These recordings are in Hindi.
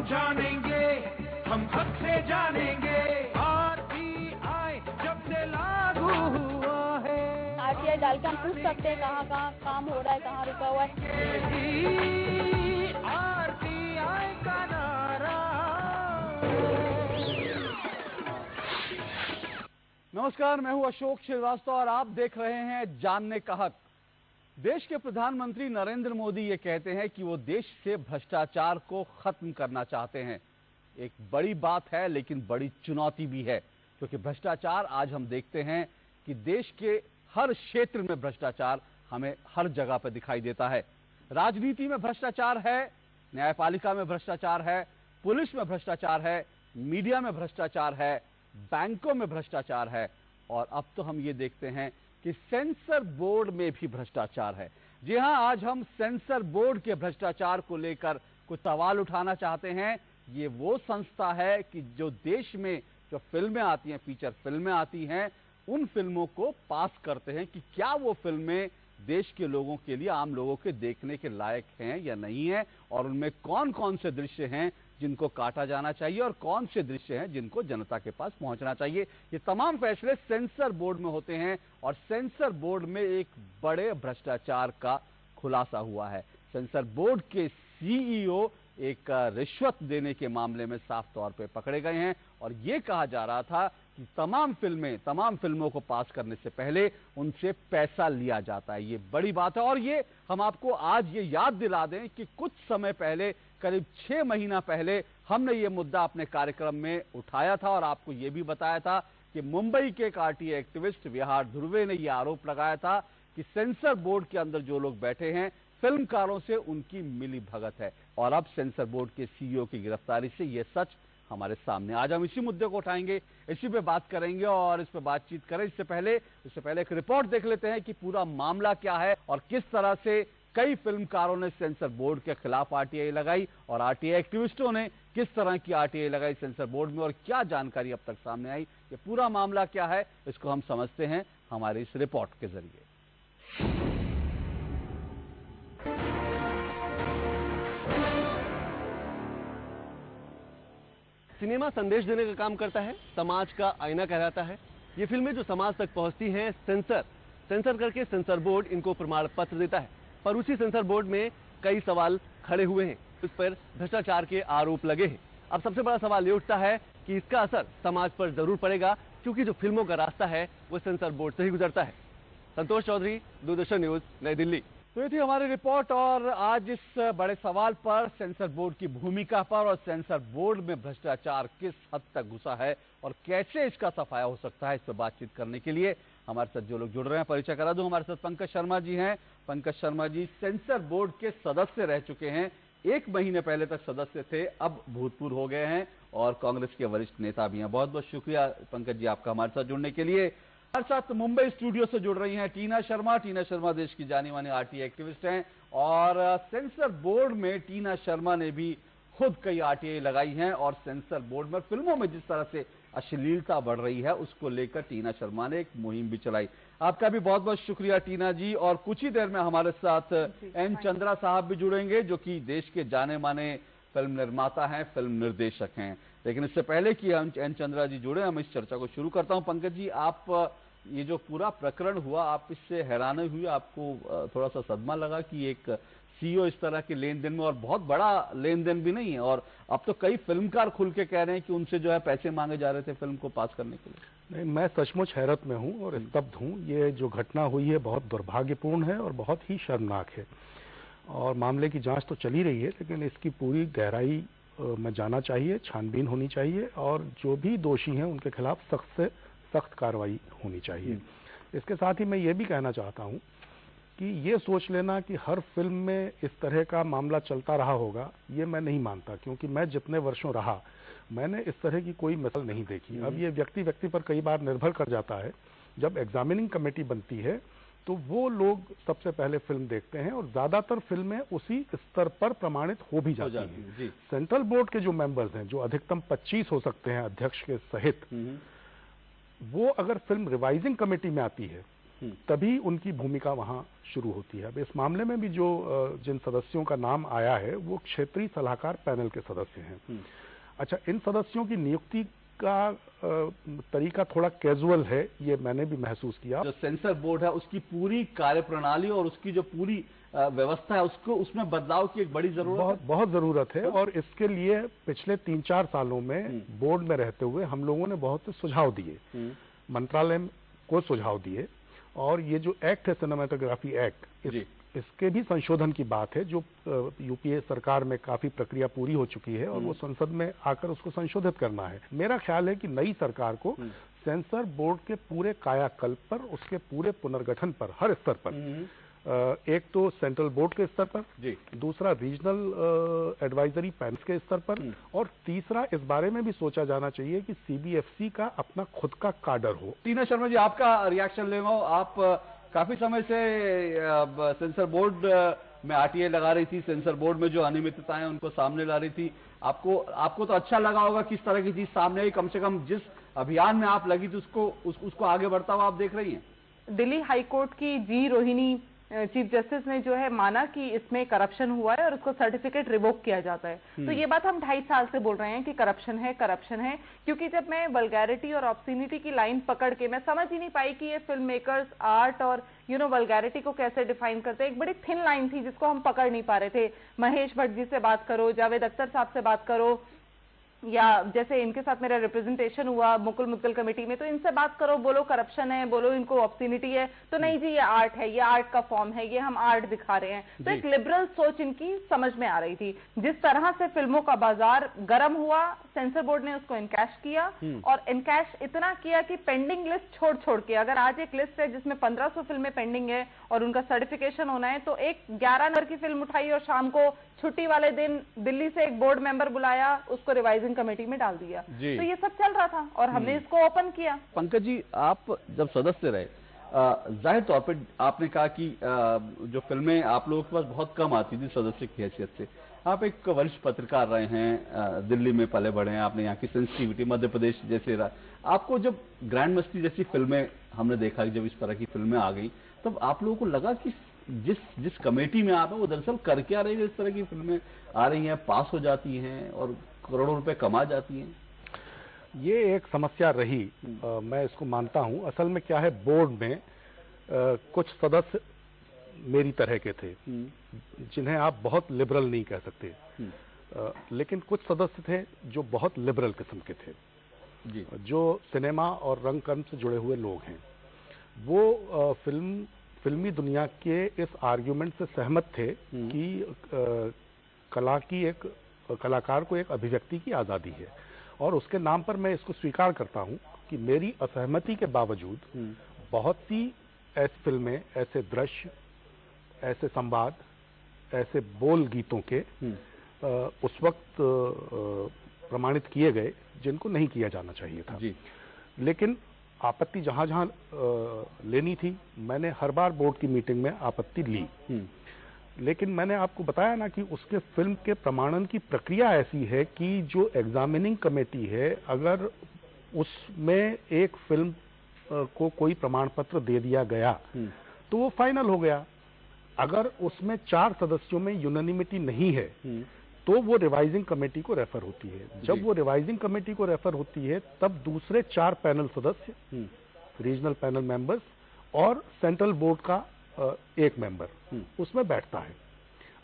जानेंगे, हम हद से जानेंगे। आरटीआई जब से लागू हुआ है, आरटीआई डाल के हम पूछ सकते हैं कहाँ कहाँ काम हो रहा है, कहाँ रुका हुआ है। आरटीआई का नारा। नमस्कार, मैं हूं अशोक श्रीवास्तव और आप देख रहे हैं जानने का हक। देश के प्रधानमंत्री नरेंद्र मोदी ये कहते हैं कि वो देश से भ्रष्टाचार को खत्म करना चाहते हैं। एक बड़ी बात है, लेकिन बड़ी चुनौती भी है, क्योंकि भ्रष्टाचार आज हम देखते हैं कि देश के हर क्षेत्र में भ्रष्टाचार हमें हर जगह पर दिखाई देता है। राजनीति में भ्रष्टाचार है, न्यायपालिका में भ्रष्टाचार है, पुलिस में भ्रष्टाचार है, मीडिया में भ्रष्टाचार है, बैंकों में भ्रष्टाचार है, और अब तो हम ये देखते हैं कि सेंसर बोर्ड में भी भ्रष्टाचार है। जी हां, आज हम सेंसर बोर्ड के भ्रष्टाचार को लेकर कुछ सवाल उठाना चाहते हैं। ये वो संस्था है कि जो देश में जो फिल्में आती हैं, फीचर फिल्में आती हैं, उन फिल्मों को पास करते हैं कि क्या वो फिल्में देश के लोगों के लिए, आम लोगों के देखने के लायक हैं या नहीं है, और उनमें कौन कौन से दृश्य हैं जिनको काटा जाना चाहिए और कौन से दृश्य हैं जिनको जनता के पास पहुंचना चाहिए। ये तमाम फैसले सेंसर बोर्ड में होते हैं और सेंसर बोर्ड में एक बड़े भ्रष्टाचार का खुलासा हुआ है। सेंसर बोर्ड के सीईओ एक रिश्वत देने के मामले में साफ तौर पे पकड़े गए हैं और ये कहा जा रहा था कि तमाम फिल्मों को पास करने से पहले उनसे पैसा लिया जाता है। ये बड़ी बात है और ये हम आपको आज ये याद दिला दें कि कुछ समय पहले, करीब 6 महीना पहले, हमने ये मुद्दा अपने कार्यक्रम में उठाया था और आपको ये भी बताया था कि मुंबई के एक आरटीआई एक्टिविस्ट विहार धुर्वे ने ये आरोप लगाया था कि सेंसर बोर्ड के अंदर जो लोग बैठे हैं, फिल्मकारों से उनकी मिली भगत है। और अब सेंसर बोर्ड के सीईओ की गिरफ्तारी से यह सच हमारे सामने। आज हम इसी मुद्दे को उठाएंगे, इसी पे बात करेंगे और इस पे बातचीत करें। इससे पहले एक रिपोर्ट देख लेते हैं कि पूरा मामला क्या है और किस तरह से कई फिल्मकारों ने सेंसर बोर्ड के खिलाफ आरटीआई लगाई और आरटीआई एक्टिविस्टों ने किस तरह की आरटीआई लगाई सेंसर बोर्ड में और क्या जानकारी अब तक सामने आई। ये पूरा मामला क्या है, इसको हम समझते हैं हमारी इस रिपोर्ट के जरिए। सिनेमा संदेश देने का काम करता है, समाज का आईना कहलाता है। ये फिल्में जो समाज तक पहुंचती हैं, सेंसर करके सेंसर बोर्ड इनको प्रमाण पत्र देता है। पर उसी सेंसर बोर्ड में कई सवाल खड़े हुए हैं, इस पर भ्रष्टाचार के आरोप लगे हैं। अब सबसे बड़ा सवाल ये उठता है कि इसका असर समाज पर जरूर पड़ेगा, क्योंकि जो फिल्मों का रास्ता है वो सेंसर बोर्ड से ही गुजरता है। संतोष चौधरी, दूरदर्शन न्यूज, नई दिल्ली। तो ये थी हमारी रिपोर्ट और आज इस बड़े सवाल पर, सेंसर बोर्ड की भूमिका पर और सेंसर बोर्ड में भ्रष्टाचार किस हद तक घुसा है और कैसे इसका सफाया हो सकता है, इस पर बातचीत करने के लिए हमारे साथ जो लोग जुड़ रहे हैं, परिचय करा दूं। हमारे साथ पंकज शर्मा जी हैं। पंकज शर्मा जी सेंसर बोर्ड के सदस्य रह चुके हैं, 1 महीने पहले तक सदस्य थे, अब भूतपूर्व हो गए हैं और कांग्रेस के वरिष्ठ नेता भी हैं। बहुत बहुत शुक्रिया पंकज जी आपका हमारे साथ जुड़ने के लिए। हमारे साथ मुंबई स्टूडियो से जुड़ रही हैं टीना शर्मा। टीना शर्मा देश की जानी मानी आरटीआई एक्टिविस्ट हैं और सेंसर बोर्ड में टीना शर्मा ने भी खुद कई आरटीआई लगाई हैं और सेंसर बोर्ड में फिल्मों में जिस तरह से अश्लीलता बढ़ रही है उसको लेकर टीना शर्मा ने एक मुहिम भी चलाई। आपका भी बहुत बहुत शुक्रिया टीना जी। और कुछ ही देर में हमारे साथ एन चंद्रा साहब भी जुड़ेंगे, जो कि देश के जाने माने फिल्म निर्माता हैं, फिल्म निर्देशक हैं। लेकिन इससे पहले कि हम एन चंद्रा जी जुड़े, हम इस चर्चा को शुरू करता हूं। पंकज जी, आप ये जो पूरा प्रकरण हुआ, आप इससे हैरान हुए? आपको थोड़ा सा सदमा लगा कि एक सीईओ इस तरह के लेन देन में, और बहुत बड़ा लेन देन भी नहीं है, और अब तो कई फिल्मकार खुल के कह रहे हैं कि उनसे जो है पैसे मांगे जा रहे थे फिल्म को पास करने के लिए? नहीं, मैं सचमुच हैरत में हूं और स्तब्ध हूं। ये जो घटना हुई है बहुत दुर्भाग्यपूर्ण है और बहुत ही शर्मनाक है और मामले की जांच तो चली रही है, लेकिन इसकी पूरी गहराई में जाना चाहिए, छानबीन होनी चाहिए और जो भी दोषी हैं उनके खिलाफ सख्त से सख्त कार्रवाई होनी चाहिए। इसके साथ ही मैं ये भी कहना चाहता हूं कि ये सोच लेना कि हर फिल्म में इस तरह का मामला चलता रहा होगा, ये मैं नहीं मानता, क्योंकि मैं जितने वर्षों रहा मैंने इस तरह की कोई मिसाल नहीं देखी। अब ये व्यक्ति व्यक्ति पर कई बार निर्भर कर जाता है। जब एग्जामिनिंग कमेटी बनती है तो वो लोग सबसे पहले फिल्म देखते हैं और ज्यादातर फिल्में उसी स्तर पर प्रमाणित हो भी जाती हैं। सेंट्रल बोर्ड के जो मेंबर्स हैं, जो अधिकतम 25 हो सकते हैं अध्यक्ष के सहित, वो अगर फिल्म रिवाइजिंग कमेटी में आती है तभी उनकी भूमिका वहां शुरू होती है। अब इस मामले में भी जो जिन सदस्यों का नाम आया है वो क्षेत्रीय सलाहकार पैनल के सदस्य हैं। अच्छा, इन सदस्यों की नियुक्ति का तरीका थोड़ा कैजुअल है, ये मैंने भी महसूस किया। जो सेंसर बोर्ड है उसकी पूरी कार्यप्रणाली और उसकी जो पूरी व्यवस्था है उसको उसमें बदलाव की एक बड़ी जरूरत बहुत जरूरत है, और इसके लिए पिछले 3-4 सालों में बोर्ड में रहते हुए हम लोगों ने बहुत से सुझाव दिए, मंत्रालय को सुझाव दिए, और ये जो एक्ट है सिनेमेटोग्राफी एक्ट, इसके भी संशोधन की बात है, जो यूपीए सरकार में काफी प्रक्रिया पूरी हो चुकी है और वो संसद में आकर उसको संशोधित करना है। मेरा ख्याल है कि नई सरकार को सेंसर बोर्ड के पूरे कायाकल्प पर, उसके पूरे पुनर्गठन पर, हर स्तर पर, एक तो सेंट्रल बोर्ड के स्तर पर, दूसरा रीजनल एडवाइजरी पैनल के स्तर पर, और तीसरा इस बारे में भी सोचा जाना चाहिए कि सीबीएफसी का अपना खुद का काडर हो। टीना शर्मा जी, आपका रिएक्शन लेगा। आप काफी समय से सेंसर बोर्ड में आरटीआई लगा रही थी, सेंसर बोर्ड में जो अनियमितताएं उनको सामने ला रही थी, आपको तो अच्छा लगा होगा किस तरह की चीज सामने आई, कम से कम जिस अभियान में आप लगी थी उसको आगे बढ़ता हुआ आप देख रही हैं। दिल्ली हाईकोर्ट की जी रोहिणी चीफ जस्टिस ने जो है माना कि इसमें करप्शन हुआ है और उसको सर्टिफिकेट रिवोक किया जाता है। तो ये बात हम 2.5 साल से बोल रहे हैं कि करप्शन है, क्योंकि जब मैं वल्गैरिटी और ऑब्ससीनिटी की लाइन पकड़ के मैं समझ ही नहीं पाई कि ये फिल्म मेकर्स आर्ट और वल्गैरिटी को कैसे डिफाइन करते हैं। एक बड़ी थिन लाइन थी जिसको हम पकड़ नहीं पा रहे थे। महेश भट्ट जी से बात करो, जावेद अख्तर साहब से बात करो, या जैसे इनके साथ मेरा रिप्रेजेंटेशन हुआ मुकुल मुद्गल कमेटी में, तो इनसे बात करो, बोलो करप्शन है, बोलो इनको ऑब्ससीनिटी है, तो नहीं जी ये आर्ट है, ये आर्ट का फॉर्म है, ये हम आर्ट दिखा रहे हैं। तो एक लिबरल सोच इनकी समझ में आ रही थी। जिस तरह से फिल्मों का बाजार गर्म हुआ, सेंसर बोर्ड ने उसको इनकैश किया, और इनकैश इतना किया कि पेंडिंग लिस्ट छोड़ के, अगर आज एक लिस्ट है जिसमें 1500 फिल्में पेंडिंग है और उनका सर्टिफिकेशन होना है, तो एक 11 नंबर की फिल्म उठाई और शाम को छुट्टी वाले दिन दिल्ली से एक बोर्ड मेंबर बुलाया, उसको रिवाइजिंग कमेटी में डाल दिया। तो ये सब चल रहा था और हमने इसको ओपन किया। पंकज जी, आप जब सदस्य रहे, जाहिर तौर पे आपने कहा कि जो फिल्में आप लोगों के पास बहुत कम आती थी सदस्य की हैसियत से, आप एक वरिष्ठ पत्रकार रहे हैं, दिल्ली में पले बढ़े हैं, आपने यहाँ की सेंसिटिविटी मध्य प्रदेश जैसे रहा, आपको जब ग्रैंड मस्ती जैसी फिल्में हमने देखा, जब इस तरह की फिल्में आ गई, तब आप लोगों को लगा कि जिस कमेटी में आप है वो दरअसल कर क्या रही है, इस तरह की फिल्में आ रही हैं, पास हो जाती हैं और करोड़ों रुपए कमा जाती हैं। ये एक समस्या रही, मैं इसको मानता हूं। असल में क्या है, बोर्ड में कुछ सदस्य मेरी तरह के थे जिन्हें आप बहुत लिबरल नहीं कह सकते, लेकिन कुछ सदस्य थे जो बहुत लिबरल किस्म के थे, जो सिनेमा और रंगकर्म से जुड़े हुए लोग हैं। वो फिल्मी दुनिया के इस आर्ग्यूमेंट से सहमत थे कि कलाकार को एक अभिव्यक्ति की आजादी है, और उसके नाम पर मैं इसको स्वीकार करता हूं कि मेरी असहमति के बावजूद बहुत सी ऐसी फिल्में, ऐसे दृश्य, ऐसे संवाद, ऐसे बोल गीतों के उस वक्त प्रमाणित किए गए जिनको नहीं किया जाना चाहिए था। लेकिन आपत्ति जहां जहां लेनी थी, मैंने हर बार बोर्ड की मीटिंग में आपत्ति ली। लेकिन मैंने आपको बताया ना कि उसके फिल्म के प्रमाणन की प्रक्रिया ऐसी है कि जो एग्जामिनिंग कमेटी है, अगर उसमें एक फिल्म को कोई प्रमाण पत्र दे दिया गया तो वो फाइनल हो गया। अगर उसमें 4 सदस्यों में यूनानिमिटी नहीं है तो वो रिवाइजिंग कमेटी को रेफर होती है। जब वो रिवाइजिंग कमेटी को रेफर होती है तब दूसरे 4 पैनल सदस्य, रीजनल पैनल मेंबर्स और सेंट्रल बोर्ड का एक मेंबर उसमें बैठता है।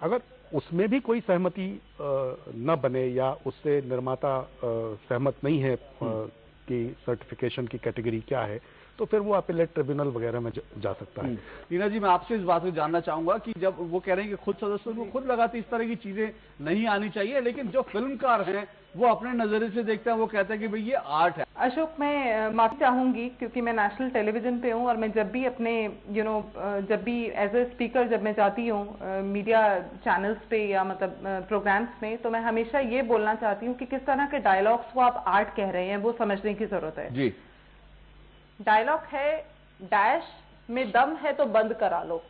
अगर उसमें भी कोई सहमति न बने या उससे निर्माता सहमत नहीं है कि सर्टिफिकेशन की कैटेगरी क्या है, तो फिर वो अपीलेट ट्रिब्यूनल वगैरह में जा सकता है। टीना जी, मैं आपसे इस बात को जानना चाहूंगा कि जब वो कह रहे हैं कि खुद सदस्यों को खुद लगाती इस तरह की चीजें नहीं आनी चाहिए, लेकिन जो फिल्मकार हैं वो अपने नजरिए से देखते हैं, वो कहते हैं कि भाई ये आर्ट है। अशोक, मैं माफी चाहूंगी क्योंकि मैं नेशनल टेलीविजन पे हूँ और मैं जब भी अपने जब भी एज ए स्पीकर जब मैं जाती हूँ मीडिया चैनल्स पे या मतलब प्रोग्राम्स में, तो मैं हमेशा ये बोलना चाहती हूँ कि किस तरह के डायलॉग्स को आप आर्ट कह रहे हैं वो समझने की जरूरत है। जी, डायलॉग है डैश में दम है तो बंद करा लो।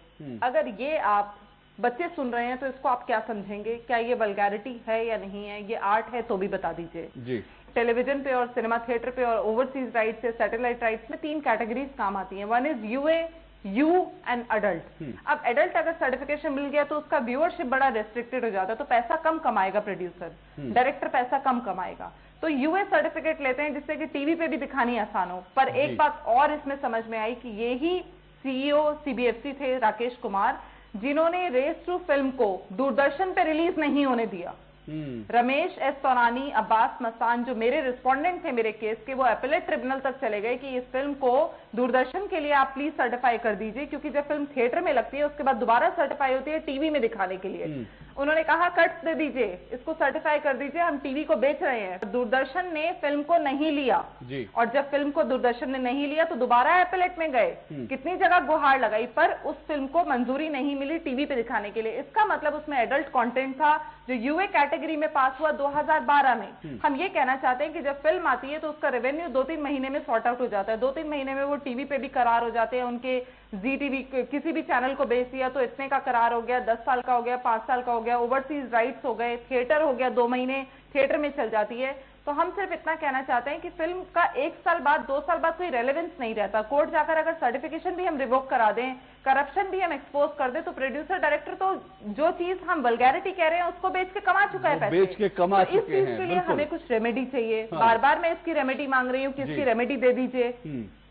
अगर ये आप बच्चे सुन रहे हैं तो इसको आप क्या समझेंगे? क्या ये वल्गैरिटी है या नहीं है? ये आर्ट है तो भी बता दीजिए। जी, टेलीविजन पे और सिनेमा थिएटर पे और ओवरसीज राइट्स या सैटेलाइट राइट्स में 3 कैटेगरीज काम आती हैं। One is UA, U and adult. अब एडल्ट अगर सर्टिफिकेशन मिल गया तो उसका व्यूअरशिप बड़ा रेस्ट्रिक्टेड हो जाता है, तो पैसा कम कमाएगा प्रोड्यूसर, डायरेक्टर पैसा कम कमाएगा। तो यूए सर्टिफिकेट लेते हैं जिससे कि टीवी पे भी दिखानी आसान हो। पर एक बात और इसमें समझ में आई कि यही सीईओ सीबीएफसी थे राकेश कुमार, जिन्होंने रेस टू फिल्म को दूरदर्शन पे रिलीज नहीं होने दिया। रमेश एस तौरानी, अब्बास मस्तान, जो मेरे रिस्पोंडेंट थे मेरे केस के, वो एपेलेट ट्रिब्यूनल तक चले गए कि इस फिल्म को दूरदर्शन के लिए आप प्लीज सर्टिफाई कर दीजिए, क्योंकि जब फिल्म थिएटर में लगती है उसके बाद दोबारा सर्टिफाई होती है टीवी में दिखाने के लिए। उन्होंने कहा कट्स दे दीजिए, इसको सर्टिफाई कर दीजिए, हम टीवी को बेच रहे हैं। दूरदर्शन ने फिल्म को नहीं लिया जी। और जब फिल्म को दूरदर्शन ने नहीं लिया तो दोबारा एपेलेट में गए, कितनी जगह गुहार लगाई, पर उस फिल्म को मंजूरी नहीं मिली टीवी पे दिखाने के लिए। इसका मतलब उसमें एडल्ट कंटेंट था जो यूए कैटेगरी में पास हुआ 2012 में। हम ये कहना चाहते हैं कि जब फिल्म आती है तो उसका रेवेन्यू 2-3 महीने में सॉर्ट आउट हो जाता है, 2-3 महीने में वो टीवी पे भी करार हो जाते हैं। उनके जी टीवी किसी भी चैनल को बेच दिया तो इतने का करार हो गया, 10 साल का हो गया, 5 साल का हो गया, ओवरसीज राइट्स हो गए, थिएटर हो गया, 2 महीने थिएटर में चल जाती है। तो हम सिर्फ इतना कहना चाहते हैं कि फिल्म का 1 साल बाद 2 साल बाद कोई रेलेवेंस नहीं रहता। कोर्ट जाकर अगर सर्टिफिकेशन भी हम रिवोक करा दें, करप्शन भी हम एक्सपोज कर दें, तो प्रोड्यूसर डायरेक्टर तो जो चीज हम वल्गैरिटी कह रहे हैं उसको बेच के कमा चुका है पैसे, बेच के कमा चुके हैं। इस चीज के लिए हमें कुछ रेमेडी चाहिए। बार बार मैं इसकी रेमेडी मांग रही हूँ कि इसकी रेमेडी दे दीजिए।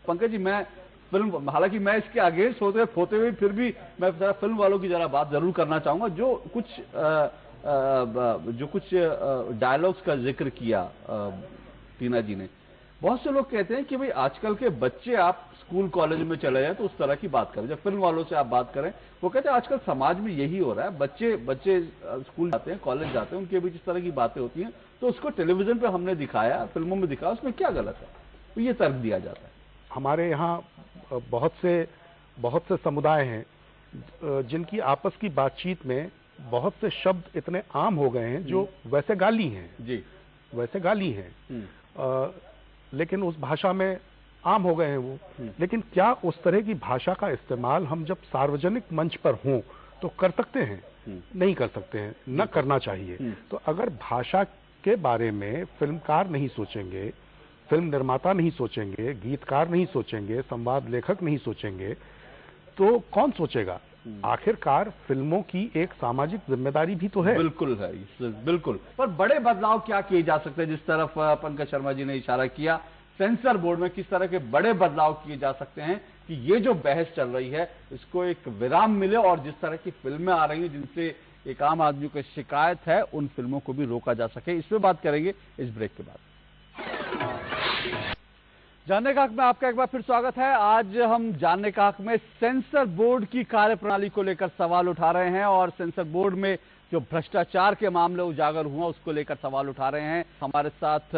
पंकज जी, मैं फिल्म, हालांकि मैं इसके अगेंस्ट होते हुए फिर भी मैं जरा फिल्म वालों की जरा बात जरूर करना चाहूंगा। जो कुछ डायलॉग्स का जिक्र किया टीना जी ने, बहुत से लोग कहते हैं कि भाई आजकल के बच्चे, आप स्कूल कॉलेज में चले जाए तो उस तरह की बात करें। जब फिल्म वालों से आप बात करें, वो कहते हैं आजकल समाज में यही हो रहा है, बच्चे स्कूल जाते हैं, कॉलेज जाते हैं, उनके बीच इस तरह की बातें होती हैं, तो उसको टेलीविजन पे हमने दिखाया, फिल्मों में दिखाया, उसमें क्या गलत है? तो ये तर्क दिया जाता है। हमारे यहाँ बहुत से समुदाय हैं जिनकी आपस की बातचीत में बहुत से शब्द इतने आम हो गए हैं जो वैसे गाली हैं जी, वैसे गाली हैं, लेकिन उस भाषा में आम हो गए हैं वो। लेकिन क्या उस तरह की भाषा का इस्तेमाल हम जब सार्वजनिक मंच पर हों तो कर सकते हैं? नहीं कर सकते हैं, न करना चाहिए। तो अगर भाषा के बारे में फिल्मकार नहीं सोचेंगे, फिल्म निर्माता नहीं सोचेंगे, गीतकार नहीं सोचेंगे, संवाद लेखक नहीं सोचेंगे, तो कौन सोचेगा? आखिरकार फिल्मों की एक सामाजिक जिम्मेदारी भी तो है। बिल्कुल है, बिल्कुल। पर बड़े बदलाव क्या किए जा सकते हैं? जिस तरफ पंकज शर्मा जी ने इशारा किया, सेंसर बोर्ड में किस तरह के बड़े बदलाव किए जा सकते हैं कि ये जो बहस चल रही है इसको एक विराम मिले और जिस तरह की फिल्में आ रही हैं जिनसे एक आम आदमी को शिकायत है, उन फिल्मों को भी रोका जा सके। इस पर बात करेंगे इस ब्रेक के बाद। जानने का हक में आपका एक बार फिर स्वागत है। आज हम जानने का हक में सेंसर बोर्ड की कार्यप्रणाली को लेकर सवाल उठा रहे हैं और सेंसर बोर्ड में जो भ्रष्टाचार के मामले उजागर हुआ उसको लेकर सवाल उठा रहे हैं। हमारे साथ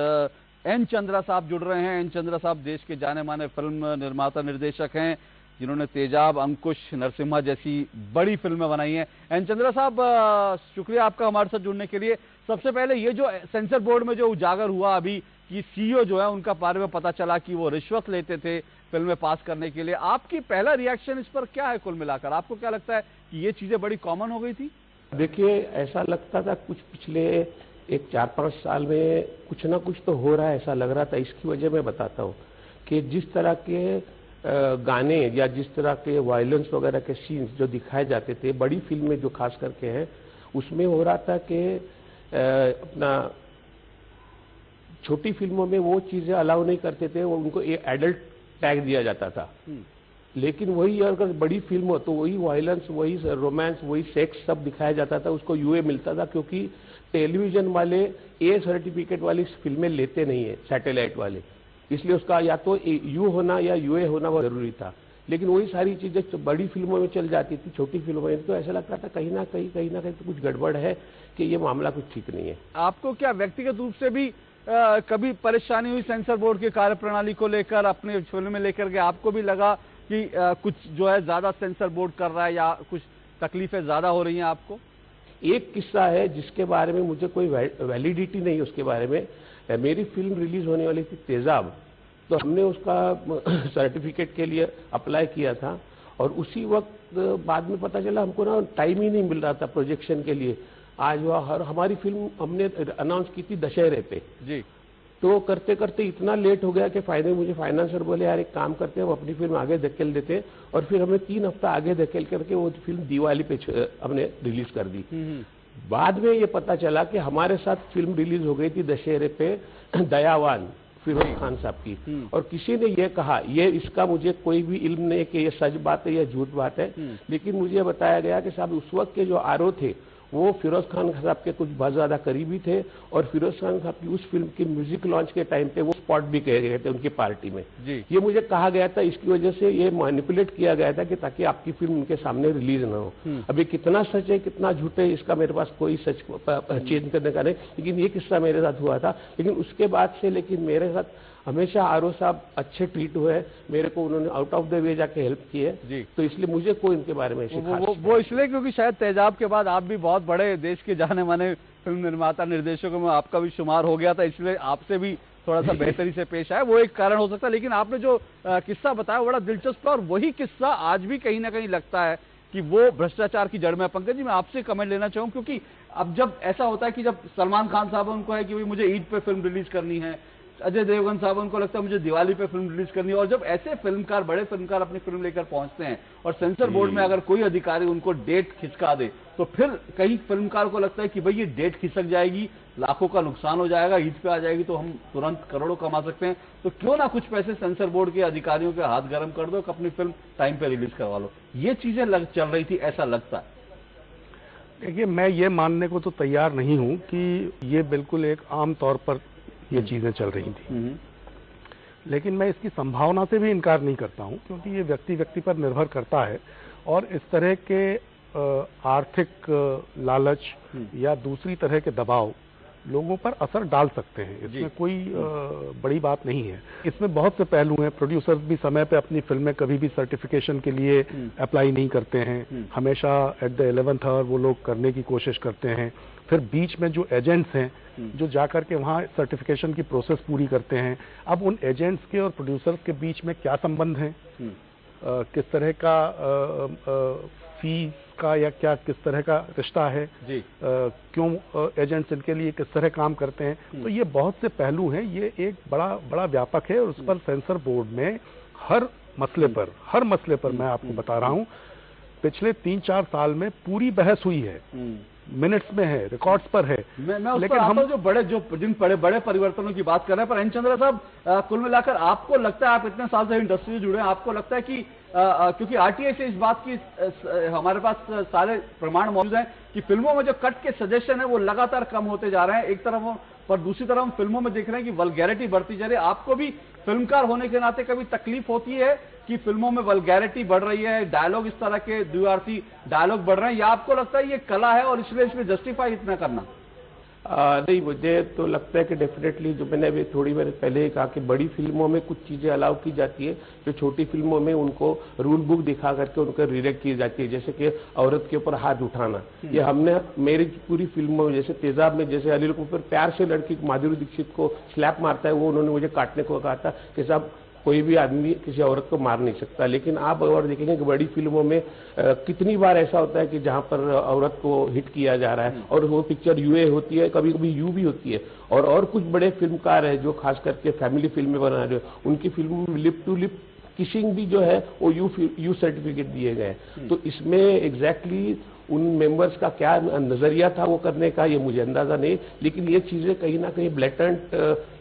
एन चंद्रा साहब जुड़ रहे हैं। एन चंद्रा साहब देश के जाने माने फिल्म निर्माता निर्देशक हैं, जिन्होंने तेजाब, अंकुश, नरसिम्हा जैसी बड़ी फिल्में बनाई हैं। एन चंद्रा साहब, शुक्रिया आपका हमारे साथ जुड़ने के लिए। सबसे पहले ये जो सेंसर बोर्ड में जो उजागर हुआ अभी कि सीईओ जो है उनका बारे में पता चला कि वो रिश्वत लेते थे फिल्में पास करने के लिए, आपकी पहला रिएक्शन इस पर क्या है? कुल मिलाकर आपको क्या लगता है कि ये चीजें बड़ी कॉमन हो गई थी? देखिए, ऐसा लगता था कुछ पिछले 4-5 साल में कुछ ना कुछ तो हो रहा है, ऐसा लग रहा था। इसकी वजह मैं बताता हूँ कि जिस तरह के गाने या जिस तरह के वायलेंस वगैरह के सीन्स जो दिखाए जाते थे बड़ी फिल्में जो खास करके हैं, उसमें हो रहा था कि अपना छोटी फिल्मों में वो चीजें अलाउ नहीं करते थे, वो उनको एक एडल्ट टैग दिया जाता था। लेकिन वही अगर बड़ी फिल्म हो तो वही वायलेंस, वही रोमांस, वही सेक्स सब दिखाया जाता था, उसको यूए मिलता था, क्योंकि टेलीविजन वाले ए सर्टिफिकेट वाली फिल्में लेते नहीं है, सैटेलाइट वाले, इसलिए उसका या तो यू होना या यूए होना वो जरूरी था। लेकिन वही सारी चीजें बड़ी फिल्मों में चल जाती थी, छोटी फिल्मों में तो ऐसा लगता था कहीं ना कहीं तो कुछ गड़बड़ है, कि ये मामला कुछ ठीक नहीं है। आपको क्या व्यक्तिगत रूप से भी कभी परेशानी हुई सेंसर बोर्ड की कार्यप्रणाली को लेकर? अपने फिल्म में लेकर के आपको भी लगा कि कुछ जो है ज्यादा सेंसर बोर्ड कर रहा है या कुछ तकलीफें ज्यादा हो रही हैं आपको? एक किस्सा है जिसके बारे में मुझे कोई वैलिडिटी नहीं है उसके बारे में। मेरी फिल्म रिलीज होने वाली थी तेजाब, तो हमने उसका सर्टिफिकेट के लिए अप्लाई किया था और उसी वक्त बाद में पता चला हमको ना टाइम ही नहीं मिल रहा था प्रोजेक्शन के लिए। आज वह हमारी फिल्म हमने अनाउंस की थी दशहरे पे जी, तो करते करते इतना लेट हो गया कि फाइनली मुझे फाइनेंसर बोले यार एक काम करते हैं, हम अपनी फिल्म आगे धकेल देते हैं, और फिर हमने 3 हफ्ता आगे धकेल करके वो फिल्म दिवाली पे हमने रिलीज कर दी। बाद में ये पता चला कि हमारे साथ फिल्म रिलीज हो गई थी दशहरे पे दयावान फिरोज खान साहब की, और किसी ने ये कहा, ये इसका मुझे कोई भी इल्म नहीं कि ये सच बात है या झूठ बात है, लेकिन मुझे बताया गया कि साहब उस वक्त के जो आरओ थे वो फिरोज खान साहब के कुछ बहुत ज्यादा करीबी थे, और फिरोज खान साहब की उस फिल्म की म्यूजिक लॉन्च के टाइम पे वो स्पॉट भी कहे गए थे उनकी पार्टी में। ये मुझे कहा गया था, इसकी वजह से ये मैनिपुलेट किया गया था कि ताकि आपकी फिल्म उनके सामने रिलीज ना हो। अभी कितना सच है कितना झूठ है इसका मेरे पास कोई सच चेंज करने का नहीं, लेकिन ये किस्सा मेरे साथ हुआ था। लेकिन उसके बाद से लेकिन मेरे साथ हमेशा आरओ साहब अच्छे ट्रीट हुए, मेरे को उन्होंने आउट ऑफ द वे जाके हेल्प की है, तो इसलिए मुझे कोई उनके बारे में वो इसलिए क्योंकि शायद तेजाब के बाद आप भी बहुत बड़े देश के जाने माने फिल्म निर्माता निर्देशकों में आपका भी शुमार हो गया था, इसलिए आपसे भी थोड़ा सा बेहतरी से पेश आया, वो एक कारण हो सकता है। लेकिन आपने जो किस्सा बताया बड़ा दिलचस्प है, और वही किस्सा आज भी कहीं ना कहीं लगता है कि वो भ्रष्टाचार की जड़ में। पंकज जी, मैं आपसे कमेंट लेना चाहूँ, क्योंकि अब जब ऐसा होता है कि जब सलमान खान साहब उनको है कि भाई मुझे ईद पे फिल्म रिलीज करनी है, अजय देवगन साहब उनको लगता है मुझे दिवाली पे फिल्म रिलीज करनी है, और जब ऐसे फिल्मकार बड़े फिल्मकार अपनी फिल्म लेकर पहुंचते हैं और सेंसर बोर्ड में अगर कोई अधिकारी उनको डेट खिसका दे, तो फिर कई फिल्मकार को लगता है कि भाई ये डेट खिसक जाएगी, लाखों का नुकसान हो जाएगा, ईद पे आ जाएगी तो हम तुरंत करोड़ों कमा सकते हैं, तो क्यों ना कुछ पैसे सेंसर बोर्ड के अधिकारियों के हाथ गर्म कर दो, अपनी फिल्म टाइम पे रिलीज करवा लो। ये चीजें चल रही थी, ऐसा लगता है। देखिए, मैं ये मानने को तो तैयार नहीं हूं कि ये बिल्कुल एक आम तौर पर ये चीजें चल रही थी, लेकिन मैं इसकी संभावना से भी इनकार नहीं करता हूं, क्योंकि ये व्यक्ति व्यक्ति पर निर्भर करता है, और इस तरह के आर्थिक लालच या दूसरी तरह के दबाव लोगों पर असर डाल सकते हैं। इसमें कोई बड़ी बात नहीं है। इसमें बहुत से पहलू हैं। प्रोड्यूसर्स भी समय पे अपनी फिल्में कभी भी सर्टिफिकेशन के लिए अप्लाई नहीं करते हैं, हमेशा एट द 11th आवर वो लोग करने की कोशिश करते हैं। फिर बीच में जो एजेंट्स हैं जो जाकर के वहाँ सर्टिफिकेशन की प्रोसेस पूरी करते हैं, अब उन एजेंट्स के और प्रोड्यूसर्स के बीच में क्या संबंध है, किस तरह का फीस का या क्या किस तरह का रिश्ता है, क्यों एजेंट्स इनके लिए किस तरह काम करते हैं, तो ये बहुत से पहलू हैं। ये एक बड़ा व्यापक है, और उस पर सेंसर बोर्ड में हर मसले पर मैं आपको बता रहा हूँ पिछले 3-4 साल में पूरी बहस हुई है, मिनट्स में है, रिकॉर्ड्स पर है। मैं लेकिन हम जिन बड़े परिवर्तनों की बात कर रहे हैं, पर एन चंद्रा साहब, कुल मिलाकर आपको लगता है, आप इतने साल से इंडस्ट्री से जुड़े हैं, आपको लगता है कि क्योंकि आरटीआई से इस बात की हमारे पास सारे प्रमाण मौजूद हैं कि फिल्मों में जो कट के सजेशन है वो लगातार कम होते जा रहे हैं एक तरफ, पर दूसरी तरफ हम फिल्मों में देख रहे हैं कि वल्गैरिटी बढ़ती जा रही है। आपको भी फिल्मकार होने के नाते कभी तकलीफ होती है कि फिल्मों में वल्गैरिटी बढ़ रही है, डायलॉग इस तरह के द्विअर्थी डायलॉग बढ़ रहे हैं, या आपको लगता है ये कला है और इसलिए इसमें जस्टिफाई इतना करना? नहीं, मुझे तो लगता है कि डेफिनेटली, जो मैंने अभी थोड़ी देर पहले ही कहा कि बड़ी फिल्मों में कुछ चीजें अलाउ की जाती है, जो छोटी फिल्मों में उनको रूल बुक दिखा करके उनको रिरेक्ट की जाती है, जैसे कि औरत के ऊपर हाथ उठाना। ये हमने मेरी पूरी फिल्मों में, जैसे तेजाब में जैसे अनिल कपूर प्यार से लड़की माधुरी दीक्षित को स्लैप मारता है, वो उन्होंने मुझे काटने को कहा था कि साहब कोई भी आदमी किसी औरत को मार नहीं सकता। लेकिन आप अगर देखेंगे कि बड़ी फिल्मों में कितनी बार ऐसा होता है कि जहां पर औरत को हिट किया जा रहा है, और वो पिक्चर यूए होती है, कभी कभी यू भी होती है, और कुछ बड़े फिल्मकार है जो खास करके फैमिली फिल्में बना रहे हो, उनकी फिल्मों में लिप टू लिप किसिंग भी जो है वो यू सर्टिफिकेट दिए गए। तो इसमें एग्जैक्टली उन मेंबर्स का क्या नजरिया था वो करने का, ये मुझे अंदाजा नहीं, लेकिन ये चीजें कहीं ना कहीं ब्लैटेंट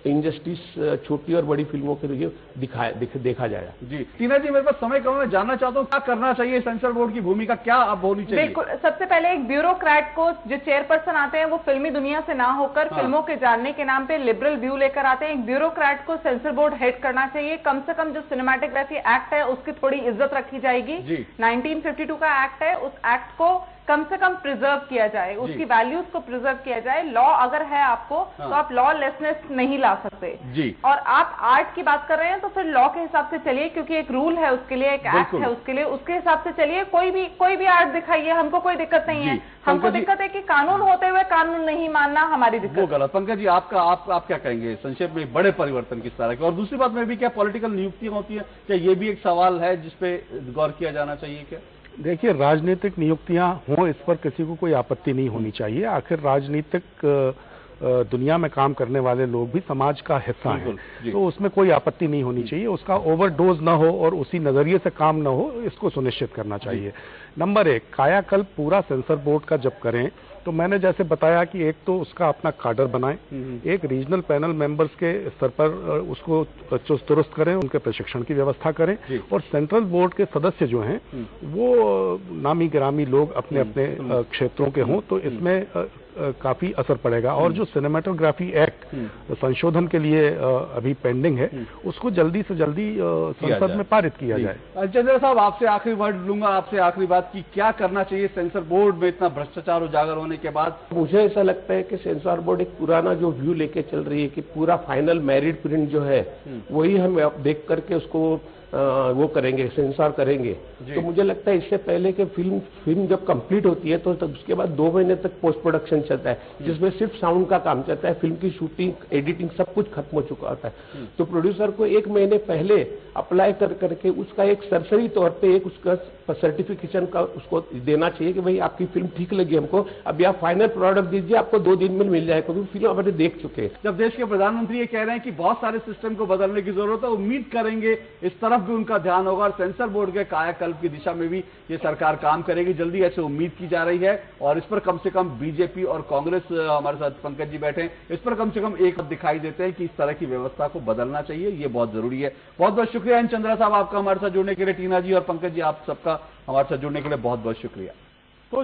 इनजस्टिस छोटी और बड़ी फिल्मों के लिए देखा जाएगा। जी टीना जी, मेरे पास समय कम है, मैं जानना चाहता हूँ क्या करना चाहिए, सेंसर बोर्ड की भूमिका क्या अब होनी चाहिए? बिल्कुल, सबसे पहले एक ब्यूरोक्रेट को, जो चेयरपर्सन आते हैं वो फिल्मी दुनिया से ना होकर फिल्मों के जानने के नाम पे लिबरल व्यू लेकर आते हैं। एक ब्यूरोक्रेट को सेंसर बोर्ड हेड करना चाहिए। कम से कम जो सिनेमैटोग्राफी एक्ट है उसकी थोड़ी इज्जत रखी जाएगी। 1952 का एक्ट है, उस एक्ट को कम से कम प्रिजर्व किया जाए, उसकी वैल्यूज को प्रिजर्व किया जाए। लॉ अगर है आपको तो आप लॉलेसनेस नहीं ला सकते जी। और आप आर्ट की बात कर रहे हैं तो फिर लॉ के हिसाब से चलिए, क्योंकि एक रूल है उसके लिए, एक एक्ट है उसके लिए, उसके हिसाब से चलिए। कोई भी आर्ट दिखाइए, हमको कोई दिक्कत नहीं है। हमको दिक्कत है कि कानून होते हुए कानून नहीं मानना हमारी दिक्कत। वो गलत। पंकज जी, आप क्या कहेंगे संक्षेप में, बड़े परिवर्तन किस तरह के? और दूसरी बात में भी, क्या पॉलिटिकल नियुक्तियां होती है, क्या ये भी एक सवाल है जिसपे गौर किया जाना चाहिए क्या? देखिए, राजनीतिक नियुक्तियां हों, इस पर किसी को कोई आपत्ति नहीं होनी चाहिए। आखिर राजनीतिक दुनिया में काम करने वाले लोग भी समाज का हिस्सा हैं, तो उसमें कोई आपत्ति नहीं होनी चाहिए। उसका ओवरडोज ना हो और उसी नजरिए से काम ना हो, इसको सुनिश्चित करना चाहिए। नंबर 1, कायाकल्प पूरा सेंसर बोर्ड का जब करें तो मैंने जैसे बताया कि एक तो उसका अपना काडर बनाएं, एक रीजनल पैनल मेंबर्स के स्तर पर उसको चुस्त दुरुस्त करें, उनके प्रशिक्षण की व्यवस्था करें, और सेंट्रल बोर्ड के सदस्य जो हैं वो नामी गिरामी लोग अपने अपने क्षेत्रों के हों, तो इसमें काफी असर पड़ेगा। और जो सिनेमेटोग्राफी एक्ट संशोधन के लिए अभी पेंडिंग है, उसको जल्दी से जल्दी संसद में पारित किया जाए। चंद्रा साहब, आपसे आखिरी वर्ड लूंगा, आपसे आखिरी बात की क्या करना चाहिए सेंसर बोर्ड में इतना भ्रष्टाचार उजागर होने के बाद? मुझे ऐसा लगता है कि सेंसर बोर्ड एक पुराना जो व्यू लेके चल रही है कि पूरा फाइनल मेरिट प्रिंट जो है वही हम देख करके उसको वो करेंगे, सेंसर करेंगे। तो मुझे लगता है इससे पहले कि फिल्म जब कंप्लीट होती है तो उसके बाद 2 महीने तक पोस्ट प्रोडक्शन चलता है, जिसमें सिर्फ साउंड का काम चलता है, फिल्म की शूटिंग, एडिटिंग सब कुछ खत्म हो चुका होता है। तो प्रोड्यूसर को 1 महीने पहले अप्लाई करके उसका एक सरसरी तौर पे एक उसका सर्टिफिकेशन का उसको देना चाहिए कि भाई आपकी फिल्म ठीक लगी हमको, अभी आप फाइनल प्रोडक्ट दीजिए, आपको 2 दिन में मिल जाएगा, क्योंकि फिल्म हमारे देख चुके हैं। जब देश के प्रधानमंत्री ये कह रहे हैं कि बहुत सारे सिस्टम को बदलने की जरूरत है, उम्मीद करेंगे इस तरफ भी उनका ध्यान होगा और सेंसर बोर्ड के कायाकल्प की दिशा में भी ये सरकार काम करेगी जल्दी, ऐसे उम्मीद की जा रही है। और इस पर कम से कम बीजेपी और कांग्रेस, हमारे साथ पंकज जी बैठे हैं, इस पर कम से कम एक दिखाई देते हैं कि इस तरह की व्यवस्था को बदलना चाहिए, ये बहुत जरूरी है। बहुत बहुत शुक्रिया एन चंद्रा साहब आपका हमारे साथ जुड़ने के लिए, टीना जी और पंकज जी आप सबका हमारे साथ जुड़ने के लिए बहुत बहुत शुक्रिया। तो